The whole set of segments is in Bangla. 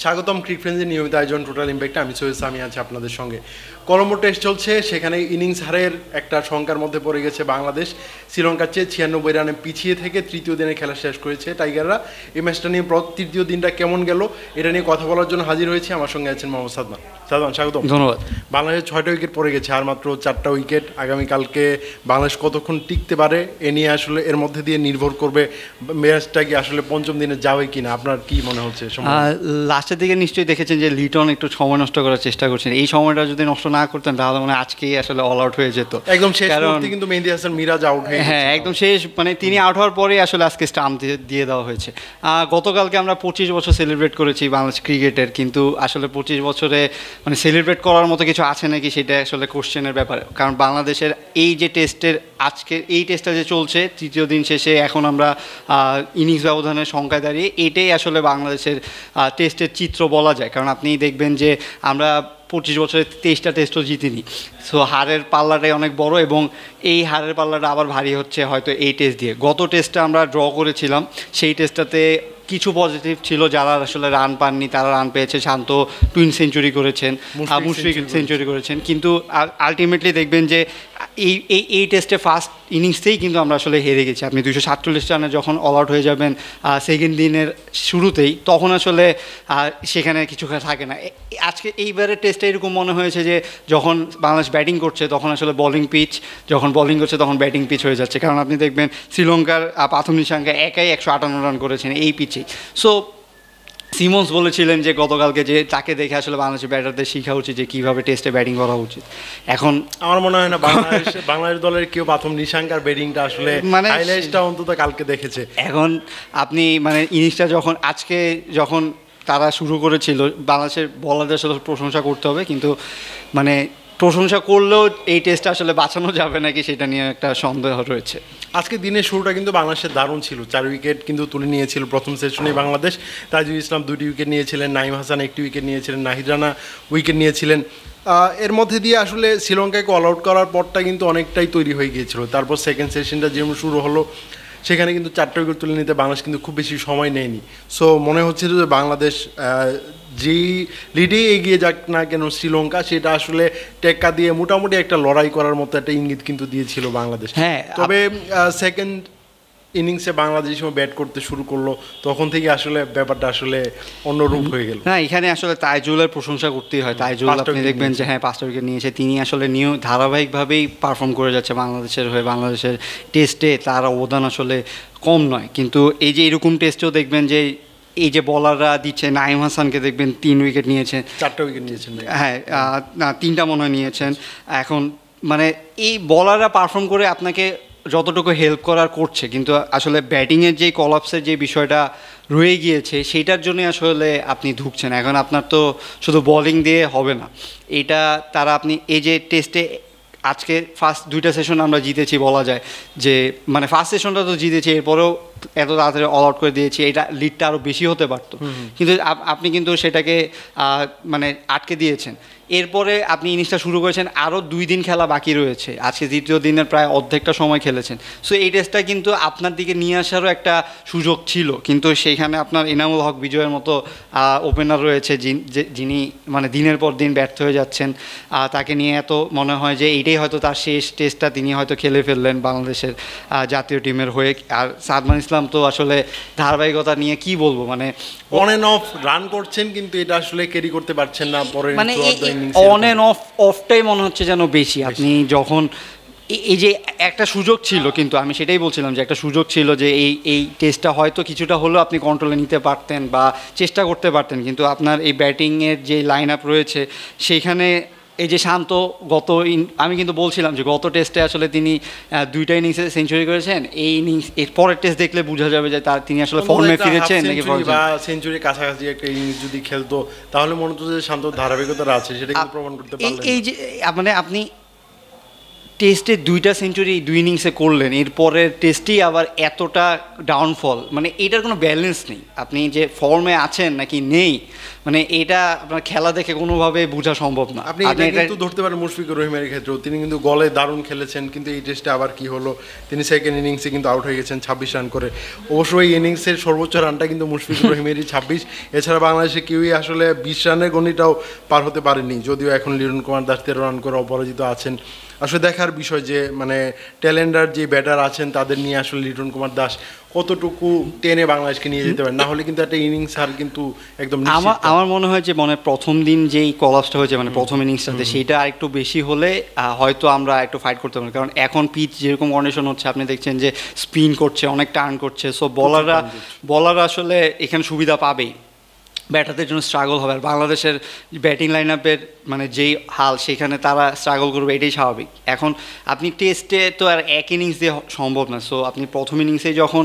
স্বাগতম ক্রিক ফ্রেন্ডসের নিয়মিত আয়োজন টোটাল ইম্প্যাক্টে। আমি সৈয়দ সামি আছি আপনাদের সঙ্গে। কলম্বো টেস্ট চলছে, সেখানে ইনিংস হারের একটা শঙ্কার মধ্যে পড়ে গেছে বাংলাদেশ। শ্রীলঙ্কার চেয়ে 96 রানে পিছিয়ে থেকে তৃতীয় দিনে খেলা শেষ করেছে টাইগাররা। এই ম্যাচটা নিয়ে তৃতীয় দিনটা কেমন গেল এটা নিয়ে কথা বলার জন্য হাজির হয়েছি। আমার সঙ্গে আছেন মোহাম্মদ সাদমান। সাদমান, স্বাগতম। ধন্যবাদ। বাংলাদেশের 6টা উইকেট পড়ে গেছে, আর মাত্র 4টা উইকেট। আগামীকালকে বাংলাদেশ কতক্ষণ টিকতে পারে এ নিয়ে আসলে এর মধ্যে দিয়ে নির্ভর করবে ম্যাচটা কি আসলে পঞ্চম দিনে যাবে কিনা। আপনার কি মনে হচ্ছে? লাস্টের দিকে নিশ্চয়ই দেখেছেন যে লিটন একটু সময় নষ্ট করার চেষ্টা করছেন। এই সময়টা যদি নষ্ট না করতেন তাহলে মানে আজকেই আসলে অল আউট হয়ে যেত একদম শেষ মুহূর্তে, কিন্তু মেহেদী হাসান মিরাজ আউট হয়ে গেছে। হ্যাঁ, একদম শেষ, মানে তিনি আউট হওয়ার পরেই আসলে আজকে স্টাম্প দিয়ে দেওয়া হয়েছে। গতকালকে আমরা 25 বছর সেলিব্রেট করেছি বাংলাদেশ ক্রিকেটের, কিন্তু আসলে 25 বছরে মানে সেলিব্রেট করার মতো কিছু আছে নাকি সেটা আসলে কোশ্চেনের ব্যাপার। কারণ বাংলাদেশের এই যে টেস্টের আজকে এই টেস্টটা যে চলছে তৃতীয় দিন শেষে, এখন আমরা ইনিংস ব্যবধানের সংখ্যায় দাঁড়িয়ে এটাই আসলে বাংলাদেশের টেস্টের চিত্র বলা যায়। কারণ আপনি দেখবেন যে আমরা 25 বছরে 23টা টেস্টও জিতিনি। সো হারের পাল্লাটাই অনেক বড়, এবং এই হারের পাল্লাটা আবার ভারী হচ্ছে হয়তো এই টেস্ট দিয়ে। গত টেস্টটা আমরা ড্র করেছিলাম, সেই টেস্টটাতে কিছু পজিটিভ ছিল, যারা আসলে রান পাননি তারা রান পেয়েছে। শান্ত টুইন সেঞ্চুরি করেছেন, মুশফিক সেঞ্চুরি করেছেন, কিন্তু আলটিমেটলি দেখবেন যে এই টেস্টে ফার্স্ট ইনিংসেই কিন্তু আমরা আসলে হেরে গেছি। আপনি 247 রানে যখন অল আউট হয়ে যাবেন সেকেন্ড দিনের শুরুতেই, তখন আসলে সেখানে কিছু থাকে না। আজকে এইবারের টেস্টে এরকম মনে হয়েছে যে যখন বাংলাদেশ ব্যাটিং করছে তখন আসলে বোলিং পিচ, যখন বোলিং করছে তখন ব্যাটিং পিচ হয়ে যাচ্ছে। কারণ আপনি দেখবেন শ্রীলঙ্কার প্রাথম নিশাঙ্কা একাই 158 রান করেছেন এই পিচেই। সো সিমন্স বলেছিলেন যে গতকালকে যে তাকে দেখে আসলে বাংলাদেশের ব্যাটারদের শেখা উচিত যে কীভাবে টেস্টে ব্যাটিং করা উচিত। এখন আমার মনে হয় না বাংলাদেশ দলের কেউ প্রথম নিশাঙ্কার ব্যাটিংটা আসলে মানে হাইলাইটসটা অন্তত কালকে দেখেছে। এখন আপনি মানে ইনিংসটা যখন তারা শুরু করেছিল, বাংলাদেশের বলারদের আসলে প্রশংসা করতে হবে, কিন্তু মানে প্রশংসা করলেও এই টেস্টটা আসলে বাঁচানো যাবে নাকি সেটা নিয়ে একটা সন্দেহ রয়েছে। আজকে দিনের শুরুটা কিন্তু বাংলাদেশের দারুণ ছিল। 4 উইকেট কিন্তু তুলে নিয়েছিল প্রথম সেশনে বাংলাদেশ। তাইজুল ইসলাম 2টি উইকেট নিয়েছিলেন, নাইম হাসান 1টি উইকেট নিয়েছিলেন, নাহিদ রানা উইকেট নিয়েছিলেন। এর মধ্যে দিয়ে আসলে শ্রীলঙ্কাকে অল আউট করার পরটা কিন্তু অনেকটাই তৈরি হয়ে গিয়েছিল। তারপর সেকেন্ড সেশনটা যেমন শুরু হলো, সেখানে কিন্তু 4টা উইকেট তুলে নিতে বাংলাদেশ কিন্তু খুব বেশি সময় নেয়নি। সো মনে হচ্ছিল যে বাংলাদেশ যেই লিডে এগিয়ে যাক না কেন শ্রীলঙ্কা, সেটা আসলে টেক্কা দিয়ে মোটামুটি একটা লড়াই করার মতো একটা ইঙ্গিত কিন্তু দিয়েছিল বাংলাদেশ। হ্যাঁ, তবে সেকেন্ড ইনিংসে বাংলাদেশ সময় ব্যাট করতে শুরু করলো, তখন থেকে আসলে ব্যাপারটা আসলে অন্যরূপ হয়ে গেল। না, এখানে আসলে তাইজুলের প্রশংসা করতেই হয়। তাইজুল আপনি দেখবেন যে 5টা উইকেট নিয়েছে, তিনি আসলে ধারাবাহিকভাবেই পারফর্ম করে যাচ্ছে বাংলাদেশের হয়ে। বাংলাদেশের টেস্টে তার অবদান আসলে কম নয়, কিন্তু এই যে এরকম টেস্টেও দেখবেন যে এই যে বলাররা দিচ্ছে, নাইম হাসানকে দেখবেন 3 উইকেট নিয়েছেন, 4টা উইকেট নিয়েছেন। হ্যাঁ, না 3টা মনে হয় নিয়েছেন। এখন মানে এই বলাররা পারফর্ম করে আপনাকে যতটুকু হেল্প করার করছে, কিন্তু আসলে ব্যাটিংয়ের যে কলাপসের যে বিষয়টা রয়ে গিয়েছে সেইটার জন্য আসলে আপনি ধুঁকছেন। এখন আপনার তো শুধু বোলিং দিয়ে হবে না, এটা তারা আপনি এই যে টেস্টে আজকে ফার্স্ট 2টা সেশন আমরা জিতেছি, বলা যায় যে মানে ফার্স্ট সেশনটা তো জিতেছি, এরপরেও এত তাড়াতাড়ি অল আউট করে দিয়েছি, এটা লিডটা আরও বেশি হতে পারতো, কিন্তু আপনি কিন্তু সেটাকে মানে আটকে দিয়েছেন। এরপরে আপনি ইনিংসটা শুরু করেছেন, আরও 2 দিন খেলা বাকি রয়েছে, আজকে তৃতীয় দিনের প্রায় অর্ধেকটা সময় খেলেছেন। সো এই টেস্টটা কিন্তু আপনার দিকে নিয়ে আসারও একটা সুযোগ ছিল, কিন্তু সেইখানে আপনার এনামুল হক বিজয়ের মতো ওপেনার রয়েছে যিনি মানে দিনের পর দিন ব্যর্থ হয়ে যাচ্ছেন। তাকে নিয়ে এত মনে হয় যে এইটাই হয়তো তার শেষ টেস্টটা, তিনি হয়তো খেলে ফেললেন বাংলাদেশের জাতীয় টিমের হয়ে। আর সাদমান ইসলাম তো আসলে ধারাবাহিকতা নিয়ে কি বলবো, মানে অন অ্যান্ড অফ রান করছেন, কিন্তু এটা আসলে ক্যারি করতে পারছেন না। পরে মানে অন অ্যান্ড অফটাই মনে হচ্ছে যেন বেশি। আপনি যখন এই যে একটা সুযোগ ছিল, কিন্তু আমি সেটাই বলছিলাম যে একটা সুযোগ ছিল যে এই টেস্টটা হয়তো কিছুটা হলেও আপনি কন্ট্রোলে নিতে পারতেন বা চেষ্টা করতে পারতেন, কিন্তু আপনার এই ব্যাটিংয়ের যে লাইন আপ রয়েছে সেইখানে এই যে শান্ত আমি কিন্তু বলছিলাম যে গত টেস্টে আসলে তিনি 2টা ইনিংসে সেঞ্চুরি করেছেন। এই ইনিংস এর পরের টেস্ট দেখলে বোঝা যাবে যে তিনি আসলে ফর্মে ফিরেছেন নাকি বা সেঞ্চুরির কাছাকাছি একটা ইনিংস যদি খেলতো তাহলে মনে হতো যে শান্ত ধারাবাহিকতা আছে, সেটা কিন্তু প্রমাণ করতে পারলেন। এই যে মানে আপনি টেস্টে 2টা সেঞ্চুরি 2 ইনিংসে করলেন, এরপরের টেস্টেই আবার এতটা ডাউনফল, মানে এটার কোনো ব্যালেন্স নেই। আপনি যে ফর্মে আছেন নাকি নেই, মানে এটা আপনার খেলা দেখে কোনোভাবে বোঝা সম্ভব না। আপনি এটা কিন্তু ধরতে পারেন মুশফিকুর রহিমের ক্ষেত্রেও, তিনি কিন্তু গলে দারুণ খেলেছেন, কিন্তু এই টেস্টে আবার কি হলো, তিনি সেকেন্ড ইনিংসে কিন্তু আউট হয়ে গেছেন 26 রান করে। অবশ্যই এই ইনিংসের সর্বোচ্চ রানটা কিন্তু মুশফিকুর রহিমেরই 26। এছাড়া বাংলাদেশে কেউই আসলে 20 রানের গণিটাও পার হতে পারেনি, যদিও এখন লিটন কুমার দাস 13 রান করে অপরাজিত আছেন। আসলে দেখার বিষয় যে মানে ট্যালেন্টার যে ব্যাটার আছেন তাদের নিয়ে আসলে লিটন কুমার দাস কতটুকু টেনে বাংলাদেশকে নিয়ে যেতে পারে, না হলে কিন্তু একটা ইনিংস হার কিন্তু একদম আমার মনে হয় যে মানে প্রথম দিন যেই কলাপসটা হয়েছে মানে প্রথম ইনিংসটাতে, সেইটা আরেকটু বেশি হলে হয়তো আমরা একটু ফাইট করতে পারি। কারণ এখন পিচ যেরকম কন্ডিশন হচ্ছে, আপনি দেখছেন যে স্পিন করছে, অনেক টার্ন করছে, সো বলাররা আসলে এখানে সুবিধা পাবেই, ব্যাটারদের জন্য স্ট্রাগল হবে। আর বাংলাদেশের ব্যাটিং লাইন আপের মানে যেই হাল, সেখানে তারা স্ট্রাগল করবে, এটাই স্বাভাবিক। এখন আপনি টেস্টে তো আর এক ইনিংস দিয়ে সম্ভব না, সো আপনি প্রথম ইনিংসেই যখন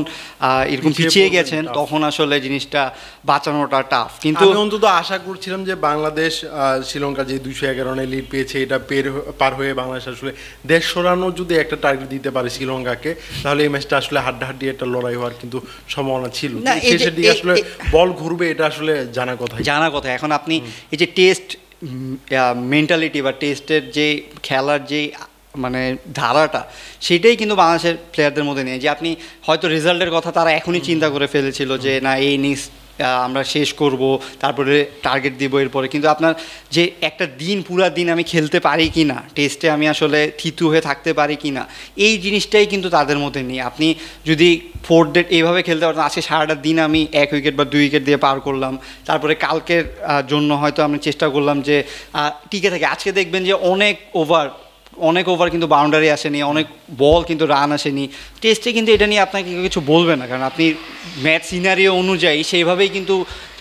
এরকম পিছিয়ে গেছেন তখন আসলে জিনিসটা বাঁচানোটা টাফ। কিন্তু আমি অন্তত আশা করছিলাম যে বাংলাদেশ শ্রীলঙ্কা যে 211 রানের লিড পেয়েছে, এটা পার হয়ে বাংলাদেশ আসলে 150 রানও যদি একটা টার্গেট দিতে পারে শ্রীলঙ্কাকে, তাহলে এই ম্যাচটা আসলে হাড্ডাহাড্ডি একটা লড়াই হওয়ার কিন্তু সম্ভাবনা ছিল। শেষের দিকে আসলে বল ঘুরবে, এটা আসলে জানা কথা। এখন আপনি এই যে টেস্ট মেন্টালিটি বা টেস্টের যে খেলার যে মানে ধারাটা, সেটাই কিন্তু বাংলাদেশের প্লেয়ারদের মধ্যে নেই। যে আপনি হয়তো রেজাল্টের কথা তারা এখনই চিন্তা করে ফেলেছিল যে না এই ইনিংস আমরা শেষ করব, তারপরে টার্গেট দিব এরপরে, কিন্তু আপনার যে একটা দিন পুরা দিন আমি খেলতে পারি কি না, টেস্টে আমি আসলে থিতু হয়ে থাকতে পারি কি না, এই জিনিসটাই কিন্তু তাদের মধ্যে নেই। আপনি যদি 4 ডেট এইভাবে খেলতে পারতেন, আজকে সারাটা দিন আমি 1 উইকেট বা 2 উইকেট দিয়ে পার করলাম, তারপরে কালকের জন্য হয়তো আমি চেষ্টা করলাম যে টিকে থাকে। আজকে দেখবেন যে অনেক ওভার কিন্তু বাউন্ডারি আসেনি, অনেক বল কিন্তু রান আসেনি। টেস্টে কিন্তু এটা নিয়ে আপনাকে কিছু বলবে না, কারণ আপনি ম্যাচ সিনারিও অনুযায়ী সেইভাবেই কিন্তু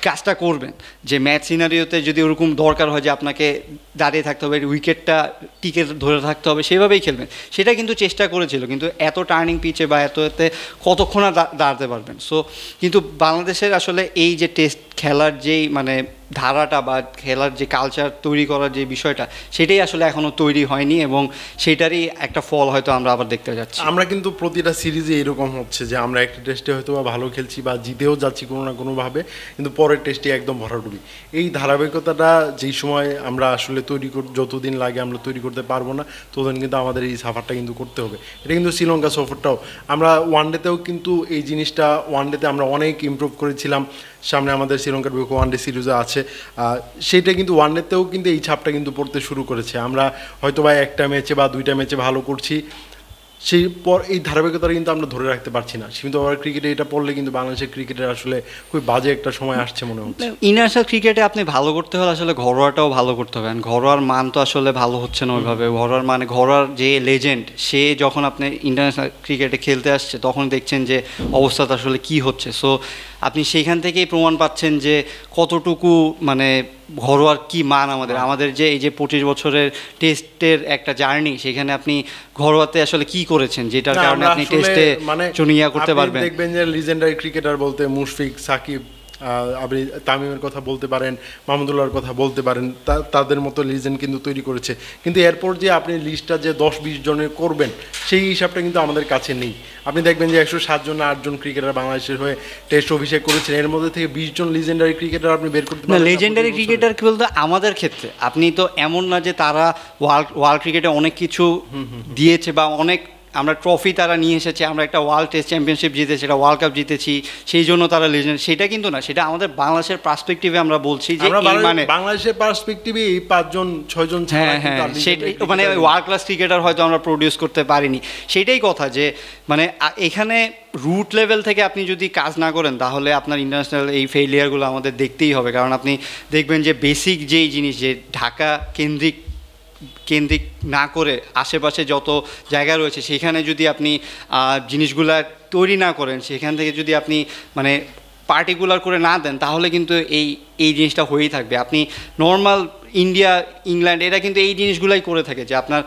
কাজটা করবেন। যে ম্যাচ সিনারিওতে যদি ওরকম দরকার হয় যে আপনাকে দাঁড়িয়ে থাকতে হবে, উইকেটটা টিকে ধরে থাকতে হবে, সেভাবেই খেলবেন। সেটা কিন্তু চেষ্টা করেছিল, কিন্তু এত টার্নিং পিচে বা এতে কতক্ষণ আর দাঁড়াতে পারবেন। সো কিন্তু বাংলাদেশের আসলে এই যে টেস্ট খেলার যেই মানে ধারাটা বা খেলার যে কালচার তৈরি করার যে বিষয়টা, সেটাই আসলে এখনও তৈরি হয়নি, এবং সেটারই একটা ফল হয়তো আমরা আবার দেখতে যাচ্ছি। আমরা কিন্তু প্রতিটা সিরিজে এরকম হচ্ছে যে আমরা একটা টেস্টে হয়তো বা ভালো খেলছি বা জিতেও যাচ্ছি কোনো না কোনোভাবে, কিন্তু পরের টেস্টে একদম ভরাডুবি। এই ধারাবাহিকতাটা যেই সময় আমরা আসলে যতদিন লাগে আমরা তৈরি করতে পারবো না, ততদিন কিন্তু আমাদের এই সাফারটা কিন্তু করতে হবে। এটা কিন্তু শ্রীলঙ্কা সফরটাও আমরা ওয়ানডেতেও কিন্তু এই জিনিসটা, ওয়ানডেতে আমরা অনেক ইমপ্রুভ করেছিলাম, সামনে আমাদের শ্রীলঙ্কার বিপক্ষে ওয়ানডে সিরিজে আছে, সেইটা কিন্তু ওয়ানডেতেও কিন্তু এই ছাপটা কিন্তু পড়তে শুরু করেছে। আমরা হয়তো বা একটা ম্যাচে বা 2টা ম্যাচে ভালো করছি, সেই পর এই ধারাবাহিকতাটা কিন্তু আমরা ধরে রাখতে পারছি না। সীমিত ওভার ক্রিকেটে এটা পড়লে কিন্তু বাংলাদেশের ক্রিকেটের আসলে খুব বাজে একটা সময় আসছে মনে হচ্ছে। ইন্টারন্যাশনাল ক্রিকেটে আপনি ভালো করতে হলে আসলে ঘরোয়াটাও ভালো করতে হবে। ঘরোয়ার মান তো আসলে ভালো হচ্ছে না ওইভাবে। ঘরোয়ার যে লেজেন্ড, সে যখন আপনি ইন্টারন্যাশনাল ক্রিকেটে খেলতে আসছে তখন দেখছেন যে অবস্থাটা আসলে কি হচ্ছে। সো আপনি সেইখান থেকেই প্রমাণ পাচ্ছেন যে কতটুকু মানে ঘরোয়ার কি মান আমাদের যে এই যে 25 বছরের টেস্টের একটা জার্নি, সেখানে আপনি ঘরোয়াতে আসলে কি করেছেন, যেটার কারণে আপনি টেস্টে মানে করতে পারবেন। দেখবেন যে লিজেন্ডারি ক্রিকেটার বলতে মুশফিক, সাকিব, আপনি তামিমের কথা বলতে পারেন, মাহমুদুল্লাহর কথা বলতে পারেন, তাদের মতো লিজেন্ড কিন্তু তৈরি করেছে। কিন্তু এরপর যে আপনি লিস্টটা যে 10-20 জনের করবেন, সেই হিসাবটা কিন্তু আমাদের কাছে নেই। আপনি দেখবেন যে 107 জন 8 জন ক্রিকেটার বাংলাদেশের হয়ে টেস্ট অভিষেক করেছেন, এর মধ্যে থেকে 20 জন লিজেন্ডারি ক্রিকেটার আপনি বের করতে পারেন। লিজেন্ডারি ক্রিকেটার কি বলতে আমাদের ক্ষেত্রে আপনি তো এমন না যে তারা ওয়ার্ল্ড ক্রিকেটে অনেক কিছু দিয়েছে বা অনেক আমরা ট্রফি তারা নিয়ে এসেছে, আমরা একটা ওয়ার্ল্ড টেস্ট চ্যাম্পিয়নশিপ জিতেছি, একটা ওয়ার্ল্ড কাপ জিতেছি, সেই জন্য তারা লিজেন্ড, সেটা কিন্তু না। সেটা আমাদের বাংলাদেশের পার্সপেক্টিভে আমরা বলছি যে মানে বাংলাদেশের পার্সপেক্টিভে এই 5 জন 6 জন, সেটাই মানে ওয়ার্ল্ড ক্লাস ক্রিকেটার হয়তো আমরা প্রডিউস করতে পারিনি। সেটাই কথা যে মানে এখানে রুট লেভেল থেকে আপনি যদি কাজ না করেন, তাহলে আপনার ইন্টারন্যাশনাল এই ফেইলিয়ারগুলো আমাদের দেখতেই হবে। কারণ আপনি দেখবেন যে বেসিক যেই জিনিস, যে ঢাকা কেন্দ্রিক না করে আশেপাশে যত জায়গা রয়েছে, সেখানে যদি আপনি জিনিসগুলা তৈরি না করেন, সেখান থেকে যদি আপনি মানে পার্টিকুলার করে না দেন, তাহলে কিন্তু এই জিনিসটা হয়েই থাকবে। আপনি নর্মাল ইন্ডিয়া, ইংল্যান্ড, এরা কিন্তু এই জিনিসগুলাই করে থাকে যে আপনার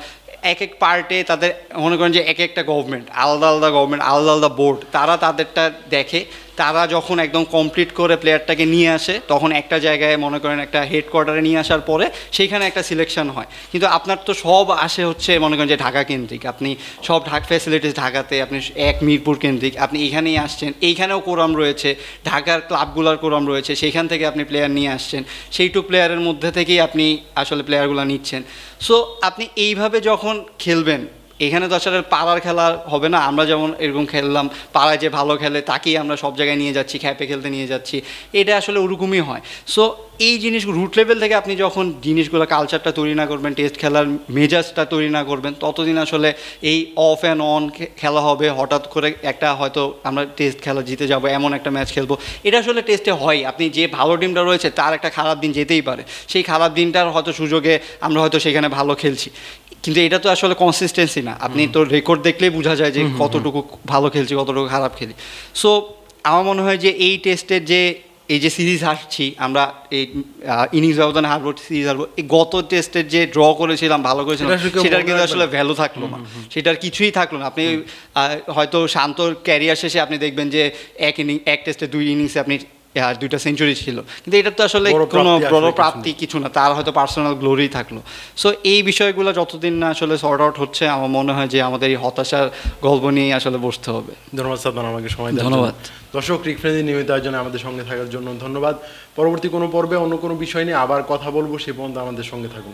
এক এক পার্টে তাদের মনে করেন যে এক একটা গভর্নমেন্ট, আলাদা আলাদা গভর্নমেন্ট, আলাদা আলাদা বোর্ড, তারা তাদেরটা দেখে, তারা যখন একদম কমপ্লিট করে প্লেয়ারটাকে নিয়ে আসে তখন একটা জায়গায় মনে করেন একটা হেডকোয়ার্টারে নিয়ে আসার পরে সেইখানে একটা সিলেকশন হয়, কিন্তু আপনার তো সব আসে হচ্ছে মনে করেন যে ঢাকা কেন্দ্রিক, আপনি সব ফ্যাসিলিটিস ঢাকাতে, আপনি এক মিরপুর কেন্দ্রিক, আপনি এখানেই আসছেন, এইখানেও কোরাম রয়েছে, ঢাকার ক্লাবগুলোর কোরাম রয়েছে, সেইখান থেকে আপনি প্লেয়ার নিয়ে আসছেন, সেইটুক প্লেয়ারের মধ্যে থেকেই আপনি আসলে প্লেয়ারগুলো নিচ্ছেন। সো আপনি এইভাবে যখন খেলবেন, এখানে তো আসলে পাড়ার খেলা হবে না, আমরা যেমন এরকম খেললাম পাড়ায় যে ভালো খেলে তাকেই আমরা সব জায়গায় নিয়ে যাচ্ছি, খ্যাপে খেলতে নিয়ে যাচ্ছি, এটা আসলে ওরকমই হয়। সো এই জিনিস রুট লেভেল থেকে আপনি যখন জিনিসগুলো কালচারটা তৈরি না করবেন, টেস্ট খেলার মেজাজটা তৈরি না করবেন, ততদিন আসলে এই অফ অ্যান্ড অন খেলা হবে, হঠাৎ করে একটা হয়তো আমরা টেস্ট খেলা জিতে যাব এমন একটা ম্যাচ খেলবো, এটা আসলে টেস্টে হয়। আপনি যে ভালো টিমটা রয়েছে তার একটা খারাপ দিন যেতেই পারে, সেই খারাপ দিনটার হয়তো সুযোগে আমরা হয়তো সেখানে ভালো খেলছি, কিন্তু এটা তো আসলে কনসিস্টেন্সি না। আপনি তো রেকর্ড দেখলেই বোঝা যায় যে কতটুকু ভালো খেলছি, কতটুকু খারাপ খেলি। সো আমার মনে হয় যে এই টেস্টের যে এই যে সিরিজ হারছি আমরা, এই ইনিংস ব্যবধানে হারবো, সিরিজ হারবো, এই গত টেস্টের যে ড্র করেছিলাম, ভালো করেছিলাম, সেটার কিন্তু আসলে ভ্যালু থাকলো না, সেটার কিছুই থাকলো না। আপনি হয়তো শান্তর ক্যারিয়ার শেষে আপনি দেখবেন যে এক টেস্টে 2 ইনিংসে আপনি 2টা সেঞ্চুরি ছিল, কিন্তু এটা তো আসলে কোনো বড় প্রাপ্তি কিছু না, তার হয়তো পার্সোনাল গ্লোরি থাকলো। সো এই বিষয়গুলো যতদিন না আসলে সর্ট আউট হচ্ছে, আমার মনে হয় যে আমাদের এই হতাশার গল্প নিয়ে আসলে বসতে হবে। ধন্যবাদ সাদমান আমাকে সময় দেওয়ার জন্য। ধন্যবাদ। দর্শক, ক্রিক ফ্রেন্ডলি নিয়মিত আয়োজনে আমাদের সঙ্গে থাকার জন্য ধন্যবাদ। পরবর্তী কোনো পর্বে অন্য কোনো বিষয় নিয়ে আবার কথা বলবো, সে পর্যন্ত আমাদের সঙ্গে থাকুন।